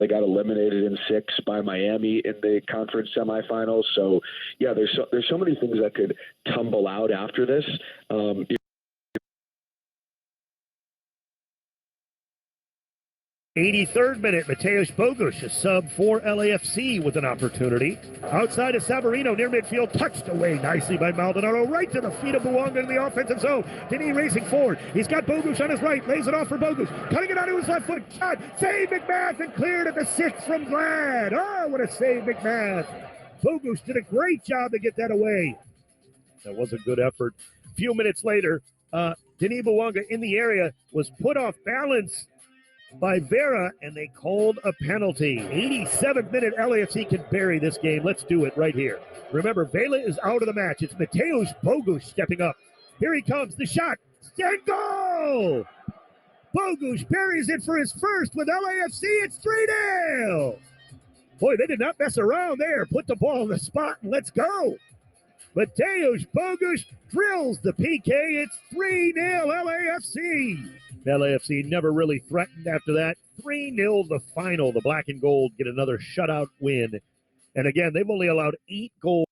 They got eliminated in 6 by Miami in the conference semifinals. So, yeah, there's so many things that could tumble out after this. 83rd minute, Mateusz Bogusz, a sub for LAFC with an opportunity. Outside of Savarino, near midfield, touched away nicely by Maldonado, right to the feet of Bouanga in the offensive zone. Denis racing forward. He's got Bogusz on his right, lays it off for Bogusz, cutting it onto his left foot, shot, save McMath, and cleared at the 6 from Glad. Oh, what a save, McMath. Bogusz did a great job to get that away. That was a good effort. A few minutes later, Denis Bouanga in the area was put off balance by Vera, and they called a penalty. 87th minute, LAFC can bury this game. Let's do it right here. Remember, Vela is out of the match. It's Mateusz Bogusz stepping up. Here he comes, the shot, and goal! Bogusz buries it for his first with LAFC. It's 3-0. Boy, they did not mess around there. Put the ball in the spot and let's go. Mateusz Bogusz drills the PK. It's 3-0 LAFC. LAFC never really threatened after that. 3-0 the final. The black and gold get another shutout win. And again, they've only allowed 8 goals.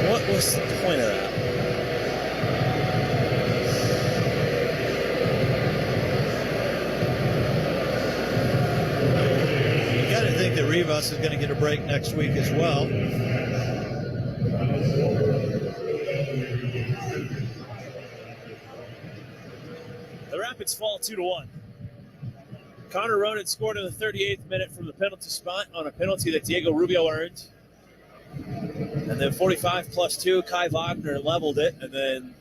What was the point of that? That Rivas is going to get a break next week as well. The Rapids fall 2-1. Connor Ronan scored in the 38th minute from the penalty spot on a penalty that Diego Rubio earned. And then 45+2, Kai Wagner leveled it. And then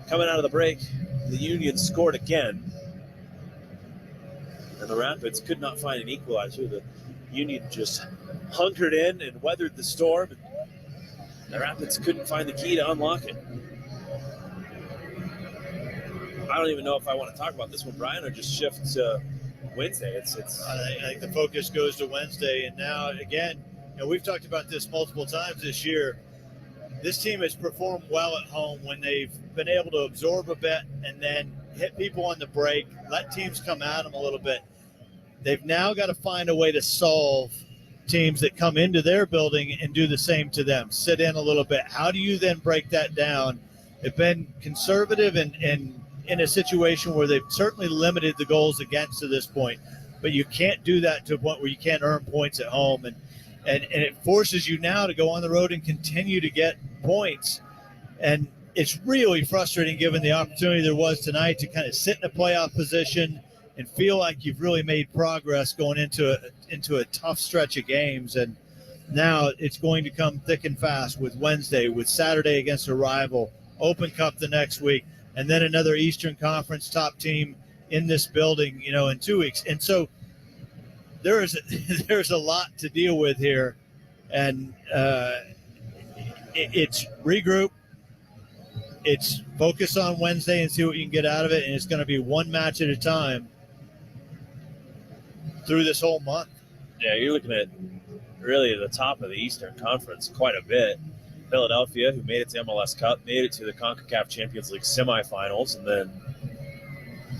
coming out of the break, the Union scored again. And the Rapids could not find an equalizer. The Union just hunkered in and weathered the storm. The Rapids couldn't find the key to unlock it. I don't even know if I want to talk about this one, Brian, or just shift to Wednesday. I think the focus goes to Wednesday. And now, again, we've talked about this multiple times this year. This team has performed well at home when they've been able to absorb a bit and then hit people on the break, let teams come at them a little bit. They've now got to find a way to solve teams that come into their building and do the same to them, sit in a little bit. How do you then break that down? They've been conservative and in a situation where they've certainly limited the goals against to this point, but you can't do that to a point where you can't earn points at home. And it forces you now to go on the road and continue to get points. And it's really frustrating given the opportunity there was tonight to kind of sit in a playoff position and feel like you've really made progress going into a tough stretch of games. And now it's going to come thick and fast with Wednesday, with Saturday against a rival, Open Cup the next week, and then another Eastern Conference top team in this building, in 2 weeks. And so there's a lot to deal with here. And it's regroup. It's focus on Wednesday and see what you can get out of it. And it's going to be one match at a time through this whole month. Yeah, you're looking at really the top of the Eastern Conference quite a bit. Philadelphia, who made it to MLS Cup, made it to the CONCACAF Champions League semifinals, and then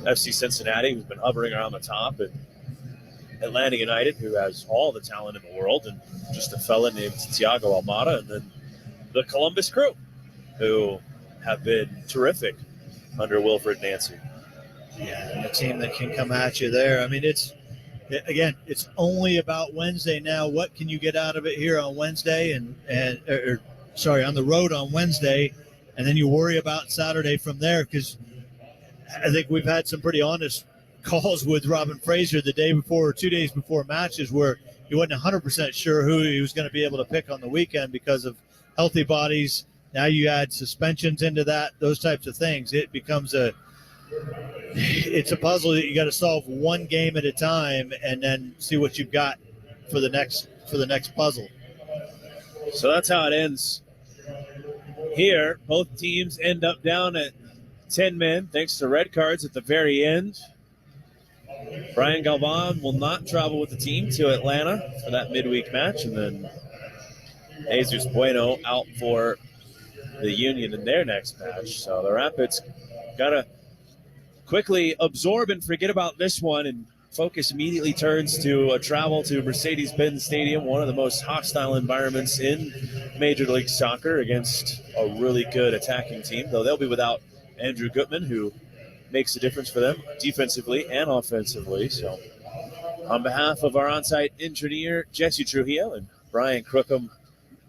FC Cincinnati, who's been hovering around the top, and Atlanta United, who has all the talent in the world, and just a fella named Thiago Almada, and then the Columbus Crew, who have been terrific under Wilfred Nancy. Yeah, and a team that can come at you there. I mean, it's only about Wednesday now. What can you get out of it here on Wednesday on the road on Wednesday, and then you worry about Saturday from there, because I think we've had some pretty honest calls with Robin Fraser the day before or 2 days before matches where he wasn't 100% sure who he was going to be able to pick on the weekend because of healthy bodies. Now you add suspensions into that, those types of things. It becomes it's a puzzle that you got to solve one game at a time and then see what you've got for the next puzzle. So that's how it ends here. Both teams end up down at 10 men, thanks to red cards at the very end. Brian Galvan will not travel with the team to Atlanta for that midweek match, and then Jesus Bueno out for the Union in their next match. So the Rapids got to quickly absorb and forget about this one, and focus immediately turns to a travel to Mercedes-Benz Stadium, one of the most hostile environments in Major League Soccer, against a really good attacking team, though they'll be without Andrew Gutman, who makes a difference for them defensively and offensively. So on behalf of our on-site engineer, Jesse Trujillo, and Brian Crookham,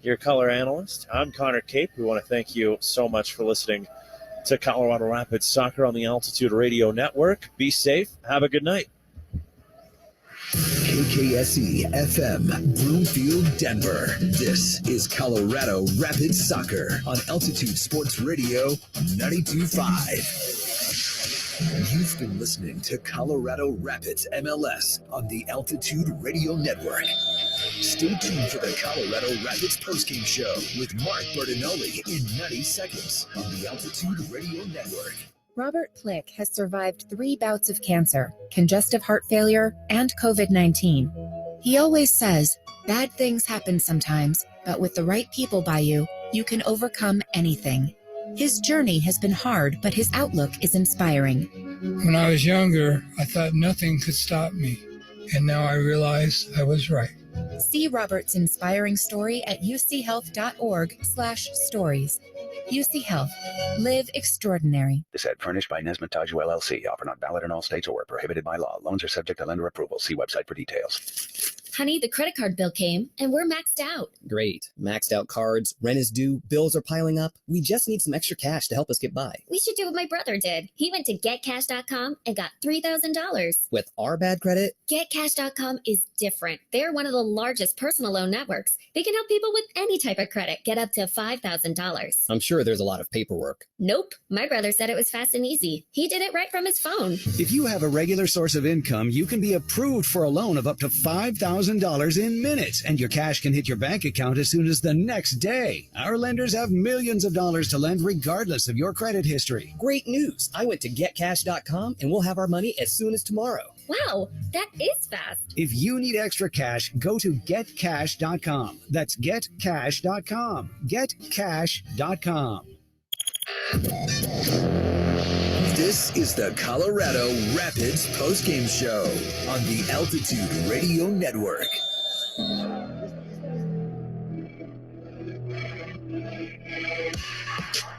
your color analyst, I'm Connor Cape. We want to thank you so much for listening to Colorado Rapids Soccer on the Altitude Radio Network. Be safe. Have a good night. KKSE FM, Broomfield, Denver. This is Colorado Rapids Soccer on Altitude Sports Radio 92.5. You've been listening to Colorado Rapids MLS on the Altitude Radio Network. Stay tuned for the Colorado Rapids postgame show with Mark Bertinelli in 90 seconds on the Altitude Radio Network. Robert Plick has survived 3 bouts of cancer, congestive heart failure, and COVID-19. He always says, bad things happen sometimes, but with the right people by you, you can overcome anything. His journey has been hard, but his outlook is inspiring. When I was younger, I thought nothing could stop me, and now I realize I was right. See Robert's inspiring story at uchealth.org/stories. UC Health. Live extraordinary. This ad furnished by Nesmith Taju LLC. Offer not valid in all states or prohibited by law. Loans are subject to lender approval. See website for details. Honey, the credit card bill came, and we're maxed out. Great. Maxed out cards, rent is due, bills are piling up. We just need some extra cash to help us get by. We should do what my brother did. He went to getcash.com and got $3,000. With our bad credit? Getcash.com is different. They're one of the largest personal loan networks. They can help people with any type of credit get up to $5,000. I'm sure there's a lot of paperwork. Nope. My brother said it was fast and easy. He did it right from his phone. If you have a regular source of income, you can be approved for a loan of up to $5,000 in minutes, and your cash can hit your bank account as soon as the next day. Our lenders have millions of dollars to lend regardless of your credit history. Great news. I went to getcash.com and we'll have our money as soon as tomorrow. Wow, that is fast. If you need extra cash, go to getcash.com. That's getcash.com. Getcash.com. This is the Colorado Rapids postgame show on the Altitude Radio Network.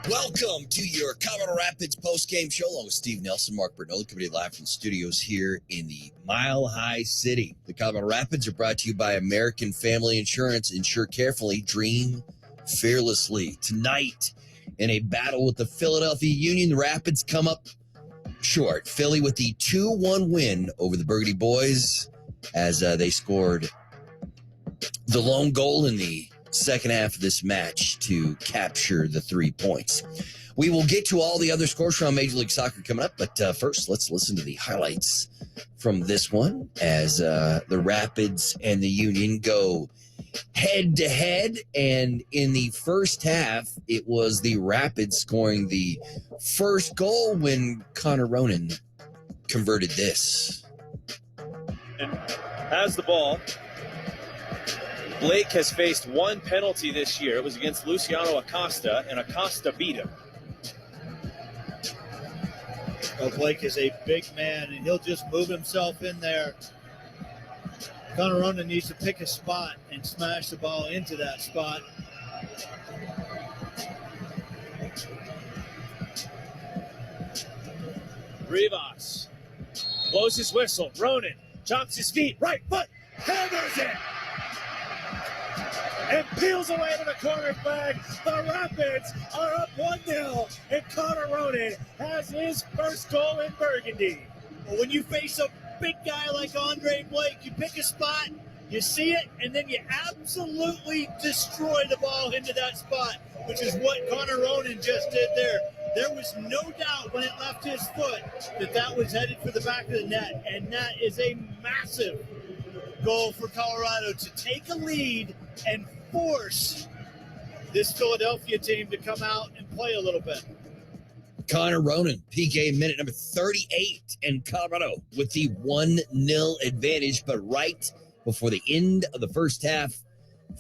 Welcome to your Colorado Rapids postgame show, along with Steve Nelson, Mark Bertinelli, coming live from the studios here in the Mile High City. The Colorado Rapids are brought to you by American Family Insurance. Insure carefully, dream fearlessly. Tonight, in a battle with the Philadelphia Union, the Rapids come up short. Philly with the 2-1 win over the Burgundy Boys as they scored the lone goal in the second half of this match to capture the 3 points. We will get to all the other scores from Major League Soccer coming up, but first let's listen to the highlights from this one as the Rapids and the Union go head-to-head, and in the first half, it was the Rapids scoring the first goal when Connor Ronan converted this. And has the ball. Blake has faced one penalty this year. It was against Luciano Acosta, and Acosta beat him. Well, Blake is a big man, and he'll just move himself in there. Connor Ronan needs to pick a spot and smash the ball into that spot. Rivas blows his whistle. Ronan chops his feet. Right foot. Hammers it. And peels away to the corner flag. The Rapids are up 1-0. And Connor Ronan has his first goal in Burgundy. Well, when you face a big guy like Andre Blake, you pick a spot, you see it, and then you absolutely destroy the ball into that spot, which is what Connor Ronan just did there. There was no doubt when it left his foot that was headed for the back of the net, and that is a massive goal for Colorado to take a lead and force this Philadelphia team to come out and play a little bit. Connor Ronan, PK minute number 38, and Colorado with the 1-0 advantage. But right before the end of the first half,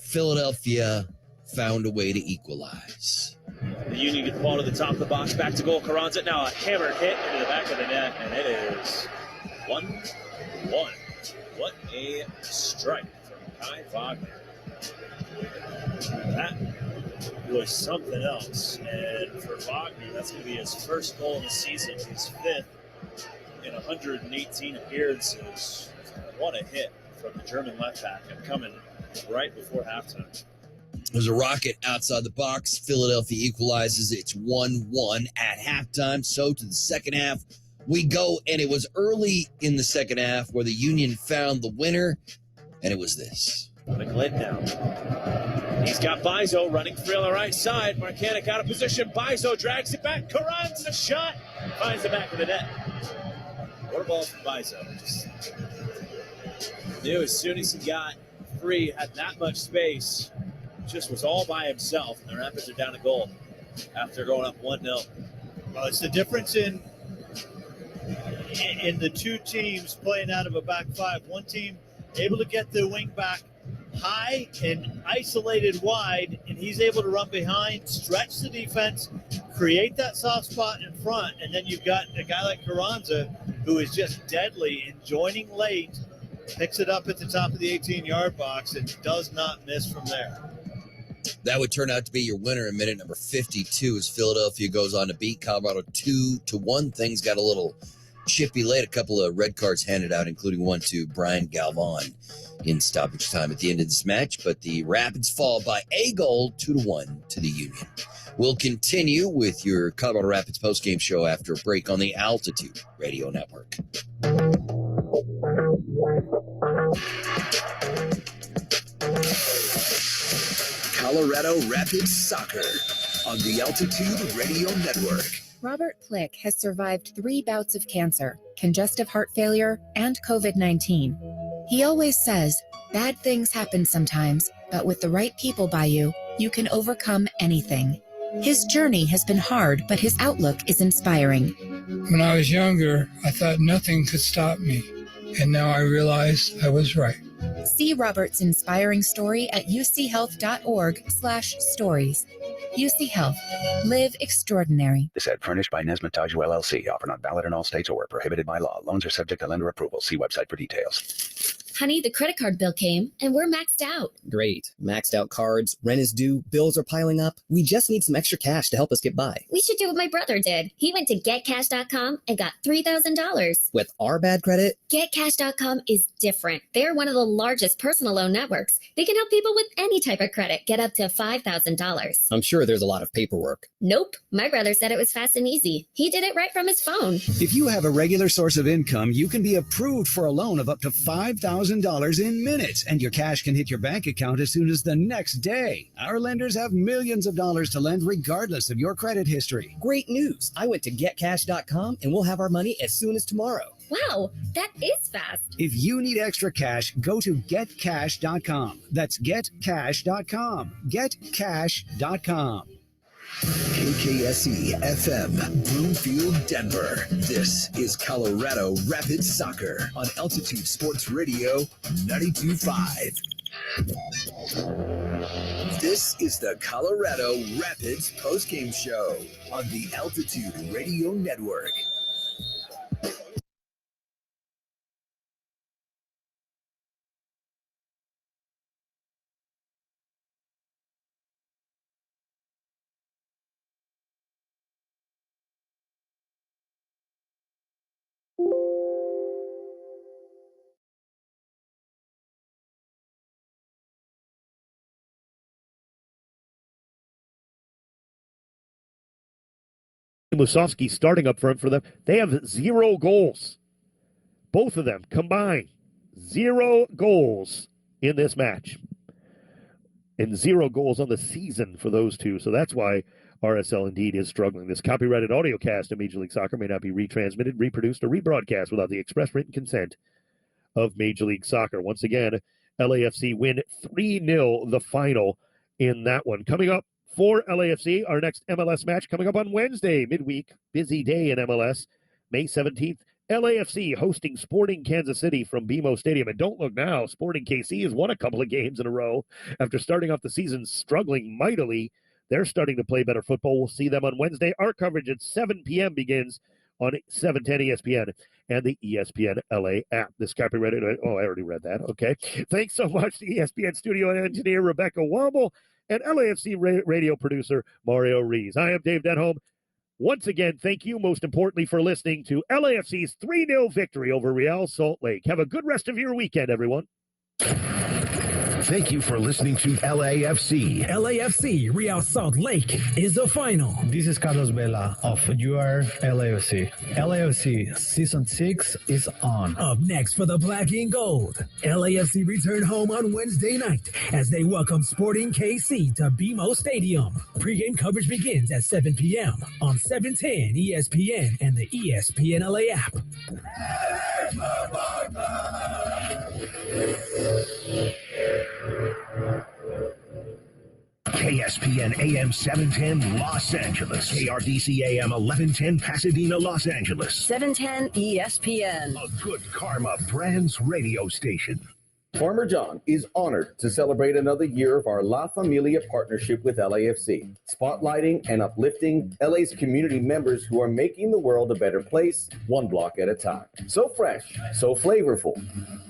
Philadelphia found a way to equalize. The Union gets the ball to the top of the box, back to goal. Carranza now a hammer hit into the back of the net, and it is 1-1. What a strike from Kai Wagner. That was something else. And for Wagner, that's going to be his first goal of the season, his fifth in 118 appearances. What a hit from the German left back, and coming right before halftime. There's a rocket outside the box. Philadelphia equalizes. It's 1-1 at halftime. So to the second half we go, and it was early in the second half where the Union found the winner, and it was this. McGlynn now. He's got Bizo running free on the right side. Marcanic out of position. Bizo drags it back. Carranza shot. Finds the back of the net. What a ball from Bizo. Just knew as soon as he got free, had that much space, just was all by himself. And the Rapids are down a goal after going up 1-0. Well, it's the difference in the two teams playing out of a back five. One team able to get the wing back high and isolated wide, and he's able to run behind, stretch the defense, create that soft spot in front, and then you've got a guy like Carranza who is just deadly and joining late, picks it up at the top of the 18-yard box and does not miss from there. That would turn out to be your winner in minute number 52 as Philadelphia goes on to beat Colorado 2-1. Things got a little chippy late. A couple of red cards handed out, including one to Brian Galvan in stoppage time at the end of this match. But the Rapids fall by a goal, 2-1 to the Union. We'll continue with your Colorado Rapids postgame show after a break on the Altitude Radio Network. Colorado Rapids Soccer on the Altitude Radio Network. Robert Plick has survived 3 bouts of cancer, congestive heart failure, and COVID-19. He always says, bad things happen sometimes, but with the right people by you, you can overcome anything. His journey has been hard, but his outlook is inspiring. When I was younger, I thought nothing could stop me, and now I realize I was right. See Robert's inspiring story at uchealth.org/stories. UC Health. Live extraordinary. This ad furnished by Nesmith Taju LLC. Offer not valid in all states or prohibited by law. Loans are subject to lender approval. See website for details. Honey, the credit card bill came, and we're maxed out. Great. Maxed out cards, rent is due, bills are piling up. We just need some extra cash to help us get by. We should do what my brother did. He went to getcash.com and got $3,000. With our bad credit? Getcash.com is different. They're one of the largest personal loan networks. They can help people with any type of credit get up to $5,000. I'm sure there's a lot of paperwork. Nope. My brother said it was fast and easy. He did it right from his phone. If you have a regular source of income, you can be approved for a loan of up to $5,000 in minutes, and your cash can hit your bank account as soon as the next day. Our lenders have millions of dollars to lend regardless of your credit history. Great news. I went to getcash.com and we'll have our money as soon as tomorrow. Wow, that is fast. If you need extra cash, go to getcash.com. That's getcash.com. Getcash.com. KKSE FM, Bloomfield, Denver. This is Colorado Rapids Soccer on Altitude Sports Radio 92.5. This is the Colorado Rapids postgame show on the Altitude Radio Network. Musovski starting up front for them. They have 0 goals. Both of them combined. 0 goals in this match. And 0 goals on the season for those two. So that's why RSL indeed is struggling. This copyrighted audio cast of Major League Soccer may not be retransmitted, reproduced, or rebroadcast without the express written consent of Major League Soccer. Once again, LAFC win 3-0 the final in that one. Coming up for LAFC. Our next MLS match coming up on Wednesday, midweek. Busy day in MLS. May 17th. LAFC hosting Sporting Kansas City from BMO Stadium. And don't look now, Sporting KC has won a couple of games in a row after starting off the season struggling mightily. They're starting to play better football. We'll see them on Wednesday. Our coverage at 7 p.m. begins on 710 ESPN and the ESPN LA app. This copyrighted. Oh, I already read that. Okay. Thanks so much to ESPN studio engineer Rebecca Womble and LAFC radio producer Mario Rees. I am Dave Denholm. Once again, thank you most importantly for listening to LAFC's 3-0 victory over Real Salt Lake. Have a good rest of your weekend, everyone. Thank you for listening to LAFC. LAFC Real Salt Lake is the final. This is Carlos Vela of Your LAFC. LAFC Season 6 is on. Up next for the Black and Gold, LAFC return home on Wednesday night as they welcome Sporting KC to BMO Stadium. Pre-game coverage begins at 7 p.m. on 710 ESPN and the ESPN LA app. KSPN AM 710 Los Angeles. KRDC AM 1110 Pasadena, Los Angeles. 710 ESPN. A Good Karma Brands radio station. Farmer John is honored to celebrate another year of our La Familia partnership with LAFC, spotlighting and uplifting LA's community members who are making the world a better place, one block at a time. So fresh, so flavorful,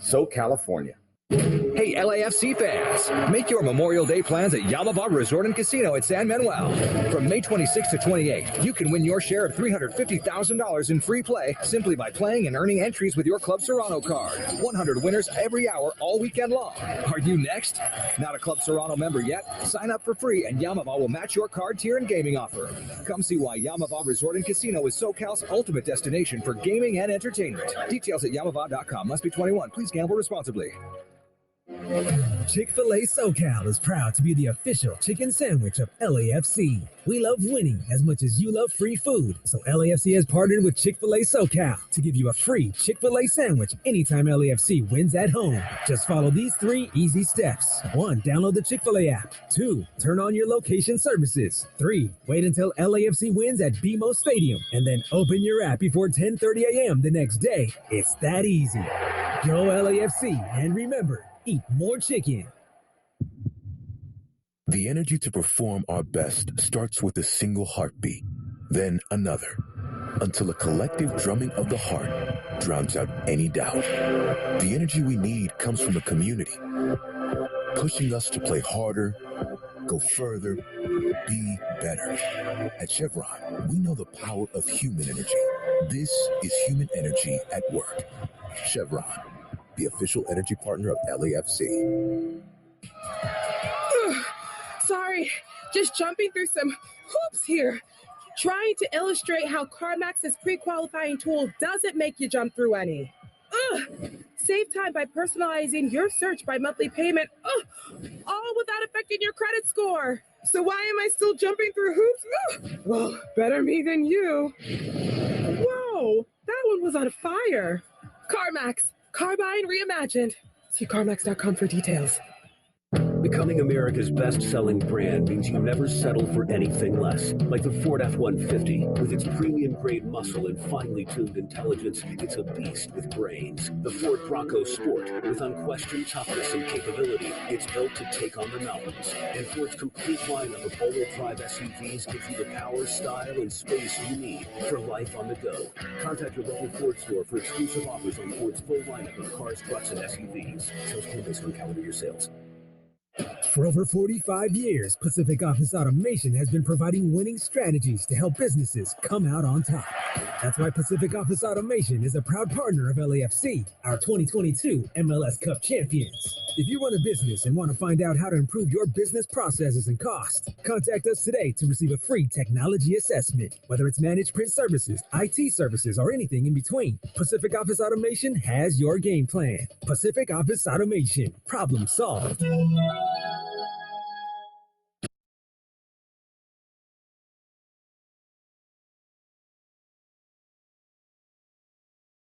so California. Hey, LAFC fans, make your Memorial Day plans at Yamava Resort and Casino at San Manuel. From May 26 to 28, you can win your share of $350,000 in free play simply by playing and earning entries with your Club Serrano card. 100 winners every hour all weekend long. Are you next? Not a Club Serrano member yet? Sign up for free and Yamava will match your card tier and gaming offer. Come see why Yamava Resort and Casino is SoCal's ultimate destination for gaming and entertainment. Details at yamava.com. Must be 21. Please gamble responsibly. Chick-fil-A SoCal is proud to be the official chicken sandwich of LAFC. We love winning as much as you love free food, so LAFC has partnered with Chick-fil-A SoCal to give you a free Chick-fil-A sandwich anytime LAFC wins at home. Just follow these 3 easy steps. 1, download the Chick-fil-A app. 2, turn on your location services. 3, wait until LAFC wins at BMO Stadium, and then open your app before 10:30 a.m. the next day. It's that easy. Go LAFC, and remember, eat more chicken. The energy to perform our best starts with a single heartbeat, then another, until a collective drumming of the heart drowns out any doubt. The energy we need comes from the community, pushing us to play harder, go further, be better. At Chevron, we know the power of human energy. This is human energy at work. Chevron, the official energy partner of LAFC. Sorry, just jumping through some hoops here. Trying to illustrate how CarMax's pre-qualifying tool doesn't make you jump through any. Save time by personalizing your search by monthly payment, all without affecting your credit score. So why am I still jumping through hoops? Well, better me than you. Whoa, that one was on fire. CarMax. Car buying reimagined. See CarMax.com for details. Becoming America's best-selling brand means you never settle for anything less. Like the Ford F-150, with its premium-grade muscle and finely tuned intelligence, it's a beast with brains. The Ford Bronco Sport, with unquestioned toughness and capability, it's built to take on the mountains. And Ford's complete lineup of all-wheel drive SUVs gives you the power, style, and space you need for life on the go. Contact your local Ford store for exclusive offers on Ford's full lineup of cars, trucks, and SUVs. Sales clear based on calendar year sales. For over 45 years, Pacific Office Automation has been providing winning strategies to help businesses come out on top. That's why Pacific Office Automation is a proud partner of LAFC, our 2022 MLS Cup champions. If you run a business and want to find out how to improve your business processes and costs, contact us today to receive a free technology assessment. Whether it's managed print services, IT services, or anything in between, Pacific Office Automation has your game plan. Pacific Office Automation. Problem solved.